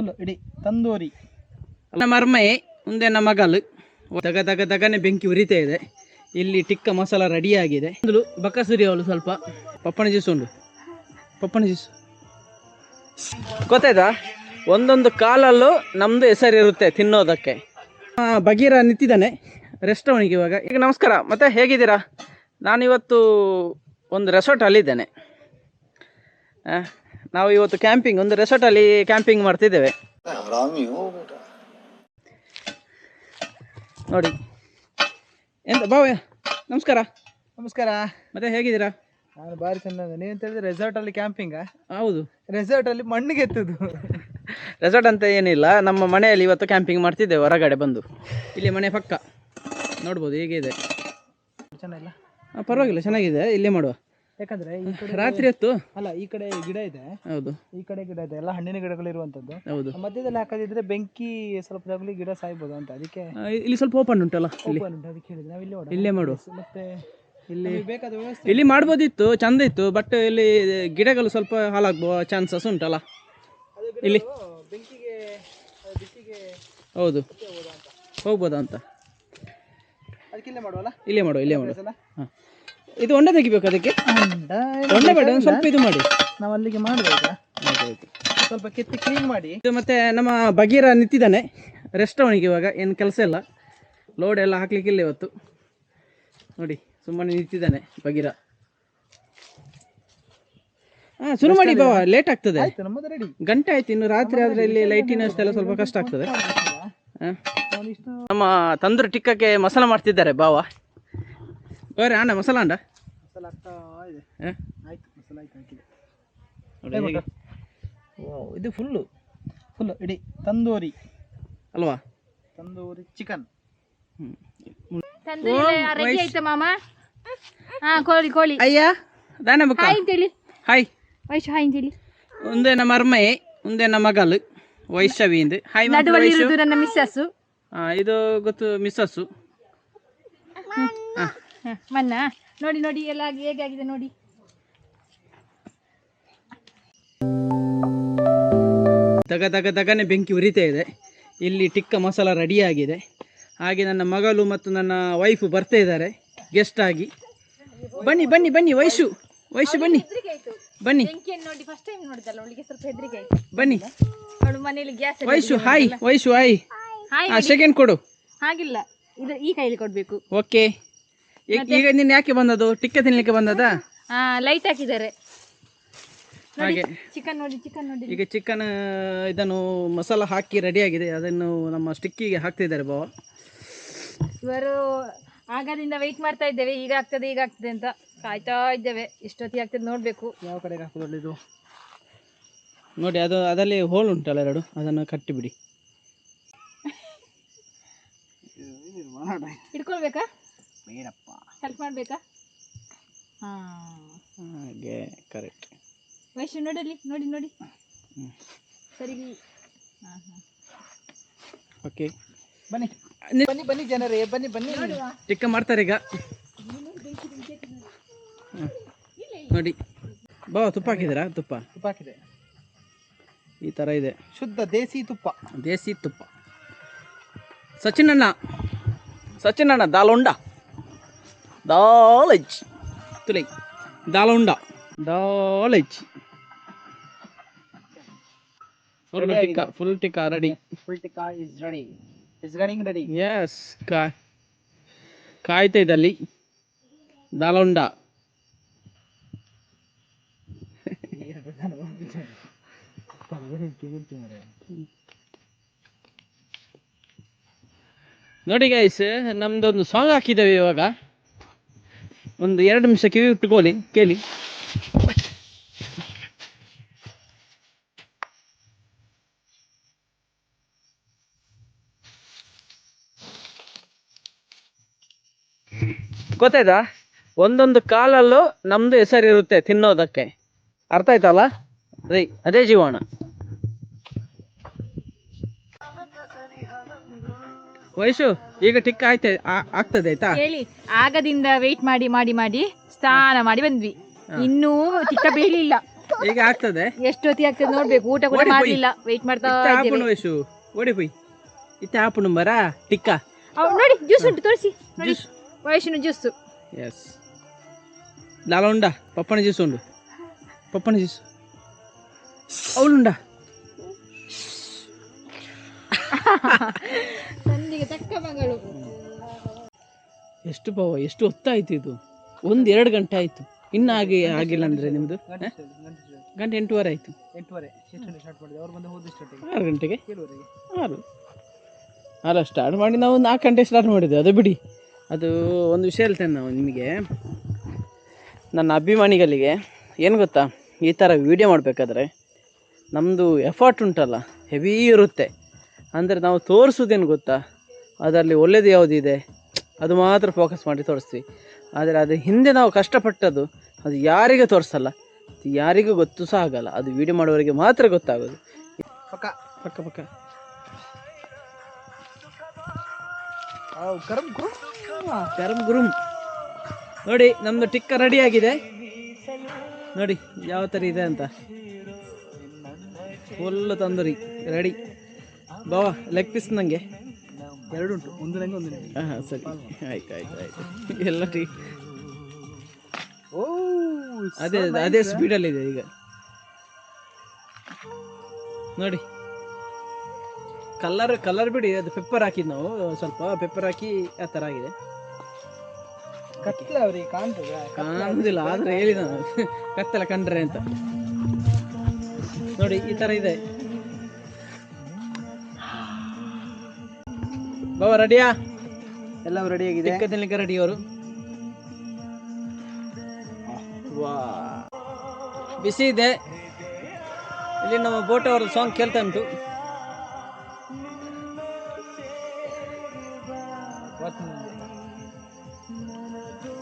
Full ಇಡೀ ತಂದೂರಿ. ನಮ್ಮ ಮರ್ಮೆ ಮುಂದೆ ನಮ್ಮ ಮಗಲು ತಗ ತಗ ತಗನೆ ಬೆಂಕಿ ಉರಿತಾ ಇದೆ. ಇಲ್ಲಿ ಟಿಕ್ಕ ಮಸಾಲ ರೆಡಿ ಆಗಿದೆ. ಒಂದು ಬಕ್ಕಸುರಿ ಅವಳು ಸ್ವಲ್ಪ ಪಪ್ಪಣ ಜ್ಯೂಸ್ ಉಂಡು. ಪಪ್ಪಣ ಜ್ಯೂಸ್ ಗೊತ್ತಾಯ್ತಾ? ಒಂದೊಂದು ಕಾಲಲ್ಲೂ ನಮ್ದು ಹೆಸರಿರುತ್ತೆ ತಿನ್ನೋದಕ್ಕೆ. ಬಗೀರ ನಿಂತಿದ್ದಾನೆ ರೆಸ್ಟ್ ಅವನಿಗೆ ಇವಾಗ. ಈಗ ನಮಸ್ಕಾರ, ಮತ್ತೆ ಹೇಗಿದ್ದೀರಾ? ನಾನಿವತ್ತು ಒಂದು ರೆಸಾರ್ಟಲ್ಲಿದ್ದೇನೆ. ನಾವು ಇವತ್ತು ಕ್ಯಾಂಪಿಂಗ್, ಒಂದು ರೆಸಾರ್ಟಲ್ಲಿ ಕ್ಯಾಂಪಿಂಗ್ ಮಾಡ್ತಿದ್ದೇವೆ ನೋಡಿ. ಎಂತ ಬಾವ, ನಮಸ್ಕಾರ. ನಮಸ್ಕಾರ. ಮತ್ತೆ ಹೇಗಿದ್ದೀರಾ? ನಾನು ಭಾರಿ ಚಂದ. ನೀವಂತ ಹೇಳಿದ್ರೆ ರೆಸಾರ್ಟಲ್ಲಿ ಕ್ಯಾಂಪಿಂಗ? ಹೌದು, ರೆಸಾರ್ಟಲ್ಲಿ ಮಣ್ಣಿಗೆ ಎತ್ತುದು. ರೆಸಾರ್ಟ್ ಅಂತ ಏನಿಲ್ಲ, ನಮ್ಮ ಮನೆಯಲ್ಲಿ ಇವತ್ತು ಕ್ಯಾಂಪಿಂಗ್ ಮಾಡ್ತಿದ್ದೇವೆ ಹೊರಗಡೆ ಬಂದು. ಇಲ್ಲಿ ಮನೆ ಪಕ್ಕ ನೋಡ್ಬೋದು ಹೇಗೆ ಇದೆ. ಚೆನ್ನಾಗಿಲ್ಲ, ಪರವಾಗಿಲ್ಲ, ಚೆನ್ನಾಗಿದೆ. ಇಲ್ಲೇ ಮಾಡುವ. ಯಾಕಂದ್ರೆ ಈ ಕಡೆ ರಾತ್ರಿ ಹೊತ್ತು ಅಲ್ಲ, ಈ ಕಡೆ ಗಿಡ ಇದೆ. ಹೌದು, ಈ ಕಡೆ ಗಿಡ ಇದೆ, ಎಲ್ಲ ಹಣ್ಣಿನ ಗಿಡಗಳು ಇರುವಂತದ್ದು. ಹೌದು. ಮಧ್ಯದಲ್ಲಿ ಹಾಕದಿದ್ರೆ ಬೆಂಕಿ ಸ್ವಲ್ಪ ತಗಲಿ ಗಿಡ ಸಾಯ್ಬೋದು ಅಂತ, ಅದಕ್ಕೆ ಇಲ್ಲಿ ಸ್ವಲ್ಪ ಓಪನ್ ಉಂಟಲ್ಲ, ಓಪನ್ ಉಂಟು. ಅದಕ್ಕೆ ಹೇಳಿದ್ರೆ ನಾವು ಇಲ್ಲೇ ಮಾಡುವ. ಮತ್ತೆ ಇಲ್ಲಿ ಬೇಕಾದ ವ್ಯವಸ್ಥೆ ಇಲ್ಲಿ ಮಾಡ್ಬೋದಿತ್ತು, ಚಂದ ಇತ್ತು. ಬಟ್ ಇಲ್ಲಿ ಗಿಡಗಳು ಸ್ವಲ್ಪ ಹಾಳಾಗುವ ಚಾನ್ಸಸ್ ಉಂಟಲ್ಲ ಇಲ್ಲಿ. ಬೆಂಕಿಗೆ ಬಿಸಿಗೆ ಹೌದು, ಹೋಗ್ಬೋದಾ ಅಂತ. ಅದಕ್ಕೆ ಇಲ್ಲೇ ಮಾಡುವಲ್ಲ. ಇಲ್ಲೇ ಮಾಡುವ, ಇಲ್ಲೇ ಮಾಡುವ. ಹಾಂ, ಇದು ಹೊಂಡ ತೆಗಿಬೇಕು. ಅದಕ್ಕೆ ಹೊಂಡ ಬೇಡ, ಒಂದು ಸ್ವಲ್ಪ ಇದು ಮಾಡಿ. ನಾವು ಅಲ್ಲಿಗೆ ಮಾಡಬೇಕು. ಸ್ವಲ್ಪ ಕೆತ್ತಿ ಕ್ಲೀನ್ ಮಾಡಿ. ಇದು ಮತ್ತೆ ನಮ್ಮ ಬಗೀರ ನಿಂತಿದ್ದಾನೆ ರೆಸ್ಟ್ ಅವನಿಗೆ ಇವಾಗ. ಏನು ಕೆಲಸ ಇಲ್ಲ, ಲೋಡ್ ಎಲ್ಲ ಹಾಕ್ಲಿಕ್ಕಿಲ್ಲ ಇವತ್ತು ನೋಡಿ. ಸುಮ್ಮನೆ ನಿಂತಿದ್ದಾನೆ ಬಗೀರ. ಹಾಂ, ಶುರು ಮಾಡಿ ಬಾವ, ಲೇಟ್ ಆಗ್ತದೆ. ನಮ್ಮದು ರೆಡಿ, ಗಂಟೆ ಆಯ್ತು. ಇನ್ನು ರಾತ್ರಿ ಆದರೆ ಇಲ್ಲಿ ಲೈಟಿನ ಅಷ್ಟೆಲ್ಲ ಸ್ವಲ್ಪ ಕಷ್ಟ ಆಗ್ತದೆ. ನಮ್ಮ ತಂದೂರಿ ಟಿಕ್ಕಕ್ಕೆ ಮಸಾಲ ಮಾಡ್ತಿದ್ದಾರೆ ಬಾವ. ಬೇರೆ ಅಣ್ಣ ಮಸಾಲ ಅಂಡ ಮಸಾಲ ಆಗ್ತಾ ಇದೆ. ಆಯ್ತು, ಮಸಾಲ ಆಯ್ತು, ಹಾಕಿದೆ ನೋಡಿ. ಇದು ಫುಲ್ಲು ಇಡೀ ತಂದೂರಿ ಅಲ್ವಾ? ತಂದೂರಿ ಚಿಕನ್. ಕೋಳಿ ಅಯ್ಯ ದಾನ ಬಕ್ಕ ಹಾಯ್. ವೈಶು ಹಾಯ್ ಅಂತೇಳಿ. ಒಂದೇ ನಮ್ಮ ಅರ್ಮೆ, ಒಂದೇ ನಮ್ಮ ಮಗಲು ವೈಶವಿಂದು. ಹಾಯ್. ನನ್ನ ಮಿಸ್ಸಸ್ಸು. ಇದು ಗೊತ್ತು, ಮಿಸ್ಸಸ್ಸು. ಮನ್ನ ನೋಡಿ ನೋಡಿ ಎಲ್ಲ ಹೇಗಾಗಿದೆ ನೋಡಿ. ತಗ ತಗ ತಗನೆ ಬೆಂಕಿ ಉರಿತಾ ಇದೆ. ಇಲ್ಲಿ ಟಿಕ್ಕ ಮಸಾಲ ರೆಡಿ ಆಗಿದೆ. ಹಾಗೆ ನನ್ನ ಮಗಳು ಮತ್ತು ನನ್ನ ವೈಫು ಬರ್ತಾ ಇದ್ದಾರೆ ಗೆಸ್ಟ್ ಆಗಿ. ಬನ್ನಿ ಬನ್ನಿ ಬನ್ನಿ ವೈಶು, ವೈಶು ಬನ್ನಿ ಬನ್ನಿ ಬನ್ನಿ. Vaishu hi, Vaishu hi. Second ಕೊಡು. ಹಾಗಿಲ್ಲ, ಇದು ಈ ಕೈಲಿ ಕೊಡ್ಬೇಕು. ಓಕೆ. ಈಗ ನೀನು ಯಾಕೆ ಬಂದದ್ದು? ಟಿಕ್ಕ ತಿನ್ಲಿಕ್ಕೆ ಬಂದದಾ? ಲೈಟ್ ಹಾಕಿದ್ದಾರೆ ಹಾಗೆ. ಚಿಕನ್ ನೋಡಿ, ಚಿಕನ್ ನೋಡಿ. ಈಗ ಚಿಕನ್ ಇದನ್ನು ಮಸಾಲ ಹಾಕಿ ರೆಡಿ ಆಗಿದೆ. ಅದನ್ನು ನಮ್ಮ ಸ್ಟಿಕ್ಕಿಗೆ ಹಾಕ್ತಿದ್ದಾರೆ ಬಾವ. ಇವರು ಆಗದಿಂದ ವೆಯ್ಟ್ ಮಾಡ್ತಾ ಇದ್ದೇವೆ, ಈಗ ಆಗ್ತದೆ ಈಗ ಆಗ್ತದೆ ಅಂತ ಕಾಯ್ತಾ ಇದ್ದೇವೆ. ಎಷ್ಟೊತ್ತಿಗೆ ಆಗ್ತದೆ ನೋಡ್ಬೇಕು. ಯಾವ ಕಡೆಗೆ ಹಾಕೋದು ಇದು ನೋಡಿ. ಅದು ಅದರಲ್ಲಿ ಹೋಲ್ ಉಂಟಲ್ಲ ಎರಡು, ಅದನ್ನು ಕಟ್ಟಿಬಿಡಿ. ಹಿಡ್ಕೊಳ್ಬೇಕಾ? ಬೇಡಪ್ಪ, ಹೆಲ್ಪ್ ಮಾಡ್ಬೇಕಾ? ಹಾಗೆ ಕರೆಕ್ಟ್. ವೈಶು ನೋಡಲಿ, ನೋಡಿ ನೋಡಿ ಸರಿ. ಓಕೆ, ಬನ್ನಿ ಬನ್ನಿ ಬನ್ನಿ ಜನರೇ, ಬನ್ನಿ ಬನ್ನಿ. ಟಿಕ್ಕ ಮಾಡ್ತಾರೆ ಈಗ ನೋಡಿ. ಬಾವ ತುಪ್ಪ ಹಾಕಿದ್ದೀರಾ? ತುಪ್ಪ ಹಾಕಿದೆ. ಈ ಥರ ಇದೆ, ಶುದ್ಧ ದೇಸಿ ತುಪ್ಪ. ದೇಸಿ ತುಪ್ಪ. ಸಚಿನ್ ಅಣ್ಣ, ಸಚಿನ್ ಅಣ್ಣ ದಾಲ್ ದಾಲಜ್ ತುಲೈ ದಾಲ್ ದಾಲಜ್. Full tikka ready. Full tikka is ready, is running ready. Yes, ಕಾಯ್ತಾ ಇದ್ದಲ್ಲಿ ದಾಲ್ ನೋಡಿ ಗೈಸ್, ನಮ್ದೊಂದು ಸಾಂಗ್ ಹಾಕಿದ್ದೇವೆ ಇವಾಗ. ಒಂದು 2 ನಿಮಿಷ ಕಿವಿ ಇಟ್ಟುಕೊಳ್ಳಿ, ಕೇಳಿ. ಗೊತ್ತಾಯ್ತಾ? ಒಂದೊಂದು ಕಾಲಲ್ಲೂ ನಮ್ದು ಹೆಸರಿರುತ್ತೆ ತಿನ್ನೋದಕ್ಕೆ. ಅರ್ಥ ಆಯ್ತಲ್ಲ? ಅದೇ ಜೀವನ. ವಯಸ್ಸು ಈಗ ಟಿಕ್ಕ ಆಗ್ತದೆ ಆಯ್ತಾ? ಹೇಳಿ, ಆಗದಿಂದ ವೆಯ್ಟ್ ಮಾಡಿ ಮಾಡಿ ಮಾಡಿ ಸ್ನಾನ ಮಾಡಿ ಬಂದ್ವಿ, ಇನ್ನೂ ಟಿಕ್ಕ ಬೀಳಿಲ್ಲ. ಈಗ ಆಗ್ತದೆ. ಎಷ್ಟೊತ್ತಿಗೆ ಆಗ್ತದೆ ನೋಡ್ಬೇಕು. ಊಟ ಕೂಡ ಮಾಡ್ಲಿಲ್ಲ, ವೆಯ್ಟ್ ಮಾಡ್ತಾ ಆಪುಣು ವಯಸ್ಸು ಓಡಿ ಪೋಯ್ ಇತ್ತೆ ಆಪುಣು ಮರ ಟಿಕ್ಕ ನೋಡಿ ಜ್ಯೂಸ್ ಉಂಟು ತೋರಿಸಿ ನೋಡಿ. ವಯಸ್ಸಿನ ಜ್ಯೂಸ್. ಎಸ್ ಲಾಲ ಉಂಡ ಪಪ್ಪನ ಜ್ಯೂಸ್ ಉಂಡು. ಪಪ್ಪನ ಜ್ಯೂಸ್ ಅವಳುಂಡ ಸಂದಿಗೆ ತಕ್ಕ ಮಗಳು. ಎಷ್ಟು ಪಾವ ಎಷ್ಟು ಹೊತ್ತಾಯ್ತು ಇದು. 1-2 ಗಂಟೆ ಆಯ್ತು. ಇನ್ನು ಆಗಿಲ್ಲ ಅಂದ್ರೆ ನಿಮ್ದು ಗಂಟೆ 8:15 ಆಯ್ತು. 6 ಗಂಟೆಗೆ 6 ಸ್ಟಾರ್ಟ್ ಮಾಡಿ ನಾವು 4 ಗಂಟೆ ಸ್ಟಾರ್ಟ್ ಮಾಡಿದ್ವಿ. ಅದು ಬಿಡಿ, ಅದು ಒಂದು ವಿಷಯ ಹೇಳ್ತೇನೆ ನಾವು ನಿಮಗೆ, ನನ್ನ ಅಭಿಮಾನಿಗಳಿಗೆ. ಏನು ಗೊತ್ತಾ, ಈ ಥರ ವೀಡಿಯೋ ಮಾಡಬೇಕಾದ್ರೆ ನಮ್ಮದು ಎಫರ್ಟ್ ಉಂಟಲ್ಲ ಹೆವಿ ಇರುತ್ತೆ. ಅಂದರೆ ನಾವು ತೋರಿಸೋದೇನು ಗೊತ್ತಾ, ಅದರಲ್ಲಿ ಒಳ್ಳೆಯದು ಯಾವುದಿದೆ ಅದು ಮಾತ್ರ ಫೋಕಸ್ ಮಾಡಿ ತೋರಿಸ್ತೀವಿ. ಆದರೆ ಅದು ಹಿಂದೆ ನಾವು ಕಷ್ಟಪಟ್ಟದ್ದು ಅದು ಯಾರಿಗೂ ತೋರಿಸಲ್ಲ, ಯಾರಿಗೂ ಗೊತ್ತು ಸಹ ಆಗಲ್ಲ. ಅದು ವೀಡಿಯೋ ಮಾಡೋವರಿಗೆ ಮಾತ್ರ ಗೊತ್ತಾಗೋದು. ಪಕ್ಕ ಪಕ್ಕ ಪಕ್ಕ ಗರಂ ಗುರುಮ್. ನೋಡಿ ನಮ್ಮದು ಟಿಕ್ಕ ರೆಡಿ ಆಗಿದೆ. ನೋಡಿ ಯಾವ ಥರ ಇದೆ ಅಂತ. Full tandoori ready. ಬಾವಾ ಲೆಗ್ ಪೀಸ್ ನನಗೆ 2 ಉಂಟು, ಒಂದು ನಂಗೆ ಒಂದು ನಿಮಗೆ. ಹಾಂ ಸರಿ, ಆಯ್ತು ಆಯ್ತು ಆಯ್ತು. ಎಲ್ಲ ಅದೇ ಸ್ಪೀಡಲ್ಲಿದೆ ಈಗ. ನೋಡಿ ಕಲರ್ ಬಿಡಿ, ಅದು ಪೆಪ್ಪರ್ ಹಾಕಿದ್ದು ನಾವು, ಸ್ವಲ್ಪ ಪೆಪ್ಪರ್ ಹಾಕಿ ಆ ಥರ ಆಗಿದೆ. ಕಾಣುದಿಲ್ಲ ಆದ್ರೆ ಹೇಳಿ ನಾನು ಕತ್ತಲ ಕಂಡ್ರೆ ಅಂತ. ನೋಡಿ ಈ ಥರ ಇದೆ. ಬಾಬಾ ರೆಡಿಯಾ? ಎಲ್ಲವೂ ರೆಡಿ ಆಗಿದೆ. ತಿನ್ನಲಿಕ್ಕೆ ರೆಡಿ ಅವರು. ವಾ ಬಿಸಿ ಇದೆ. ಇಲ್ಲಿ ನಮ್ಮ ಬೋಟ್ ಅವರ ಸಾಂಗ್ ಕೇಳ್ತಾ ಉಂಟು.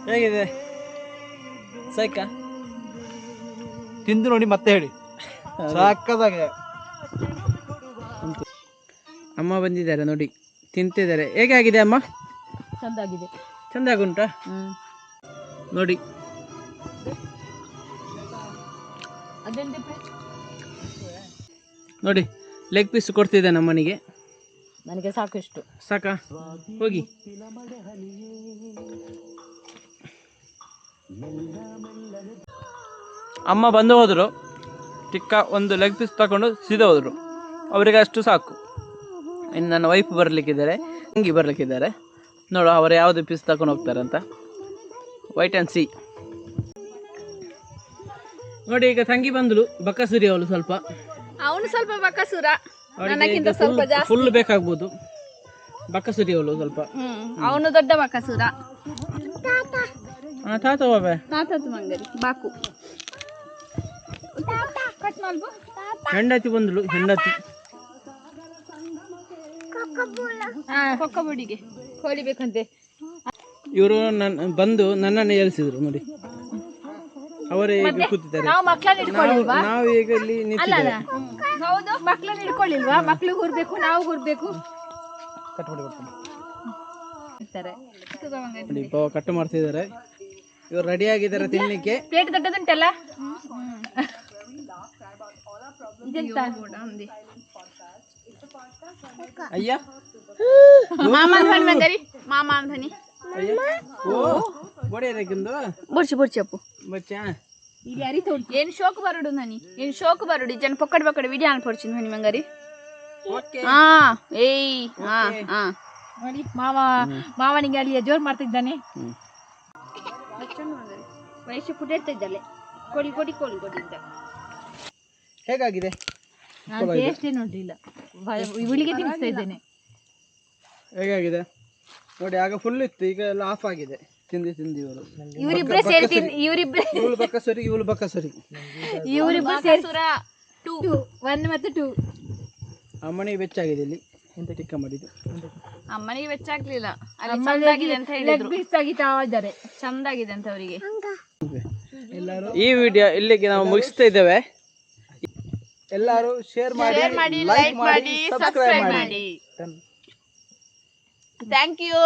ಹೇಗಿದೆ ಸೈಕ? ತಿಂದು ನೋಡಿ ಮತ್ತೆ ಹೇಳಿ. ಸಾಕದಾಗಿದೆ. ಅಮ್ಮ ಬಂದಿದ್ದಾರೆ ನೋಡಿ, ತಿಂತಿದ್ದಾರೆ. ಹೇಗೆ ಆಗಿದೆ ಅಮ್ಮ? ಚಂದಾಗಿದೆ. ಚಂದಾಗುಂಟಾ? ನೋಡಿ ನೋಡಿ ಲೆಗ್ ಪೀಸ್ ಕೊಡ್ತಿದ್ದೆ ನಮ್ಮನಿಗೆ. ನನಗೆ ಸಾಕು ಇಷ್ಟು. ಸಾಕಾ? ಹೋಗಿ. ಅಮ್ಮ ಬಂದು ಹೋದರು. ಟಿಕ್ಕ ಒಂದು ಲೆಗ್ ಪೀಸ್ ತಗೊಂಡು ಸೀದಾ ಹೋದರು. ಅವರಿಗೆ ಅಷ್ಟು ಸಾಕು. ಇನ್ನು ನನ್ನ ವೈಫ್ ಬರಲಿಕ್ಕಿದ್ದಾರೆ, ತಂಗಿ ಬರಲಿಕ್ಕಿದ್ದಾರೆ. ನೋಡು ಅವರು ಯಾವುದು ಪೀಸ್ ತಗೊಂಡು ಹೋಗ್ತಾರೆ ಅಂತ. White and C. ನೋಡಿ ಈಗ ತಂಗಿ ಬಂದಳು. ಬಕ್ಕಸುರಿ ಅವಳು ಸ್ವಲ್ಪ. ಅವನು ಸ್ವಲ್ಪ ಬಕ್ಕಸುರ, ಫುಲ್ ಬೇಕಾಗ್ಬೋದು. ಬಕ್ಕಸುರಿ ಅವಳು ಸ್ವಲ್ಪ. ಅವನು ದೊಡ್ಡ ಬಕ್ಕಸುರ. ತಾತ ಬಾಬೆ ತಾತದ್ದು ಮಂಗರಿ ಬಾಕು. ಹೆಂಡತಿ ಬಂದಳು. ಹೆಂಡತಿ ಕೊಕ್ಕಬುಡಿಗೆ ಕೋಳಿ ಬೇಕಂತೆ. ಇವರು ಬಂದು ನನ್ನನ್ನು ಏರಿಸಿದ್ರು ನೋಡಿ. ಅವರೇ ಕೂತಿದ್ದಾರೆ. ನಾವು ಈಗ ಇಲ್ಲಿ ನಿಂತಿದ್ದೇವೆ. ಹೌದು, ಮಕ್ಳನ್ನ ಹಿಡ್ಕೊಳ್ಳಿಲ್ವಾ? ಮಕ್ಳು ಹುರ್ಬೇಕು, ನಾವು ಹುರ್ಬೇಕು. ಕಟ್ಟು ಮಾಡ್ತಿದ್ದಾರೆ. ಇವರು ರೆಡಿ ಆಗಿದ್ದಾರೆ ತಿನ್ಲಿಕ್ಕೆ. ಪ್ಲೇಟ್ ದೊಡ್ಡದುಂಟಲ್ಲ. ಅಯ್ಯ ಮಾಮ ಧ್ವನಿ ಬೊಡ್ಚಿ ಬೊಡ್ಚಿ ಅಪ್ಪು ಬಚ್ಚಾ ఏం షోకు బరుడు నని ఏం షోకు బరుడు జన పొక్కడి పొక్కడి వీడియో ఆన్ పడుచుంది హని మంగరి ಏಯ್ ನೋಡಿ ಮಾವನಿಗೆ ಅಲ್ಲಿ ಜೋರ್ ಮಾಡ್ತಿದ್ದಾನೆ. ವಯಸ್ಸು ಪುಟಾಡ್ತಾ ಇದ್ದಾಳೆ. ಕೋಳಿ ಕೋಡಿ ಕೋಳಿ ಕೋಡಿ ಅಂತ. ಹೇಗಾಗಿದೆ? ನಾನು ಟೇಸ್ಟ್ ಏನು ನೋಡಿಲ್ಲ, ಇವಳಿಗೆ ತಿನ್ನಿಸ್ತಾ ಇದ್ದೇನೆ. ಹೇಗಾಗಿದೆ ನೋಡಿ. ಆಗ ಫುಲ್ ಇತ್ತು, ಈಗ ಎಲ್ಲ ಆಫ್ ಆಗಿದೆ. ತಿಂದಿ ಇವರಿಬ್ರೆ ಸೇರಿ ಇವಳು ಬಕ್ಕಸರಿ ಇವಳು ಬಕ್ಕಸರಿ ಇವರಿಬ್ರು ಸೇರಿ 1 ಮತ್ತು 2. ಅಮ್ಮನಿಗೆ ಬೆಚ್ಚಾಗಿದೆ ಇಲ್ಲಿ. ಎಂತ ಟಿಕ್ಕ ಮಾಡಿದ್ದು ಅಮ್ಮನಿಗೆ ಬೆಚ್ಚಾಗ್ಲಿಲ್ಲ. ಅಲ್ಲಿ ಚಂದಾಗಿದೆ ಅಂತ ಹೇಳಿದ್ರು. ಇದ್ದಾರೆ ಚಂದಾಗಿದೆ ಅಂತ ಅವರಿಗೆ. ಈ ವಿಡಿಯೋ ಇಲ್ಲಿಗೆ ನಾವು ಮುಗಿಸ್ತಾ ಇದ್ದೇವೆ. ಎಲ್ಲರೂ ಶೇರ್ ಮಾಡಿ, ಲೈಕ್ ಮಾಡಿ, ಸಬ್ಸ್ಕ್ರೈಬ್ ಮಾಡಿ. Thank you.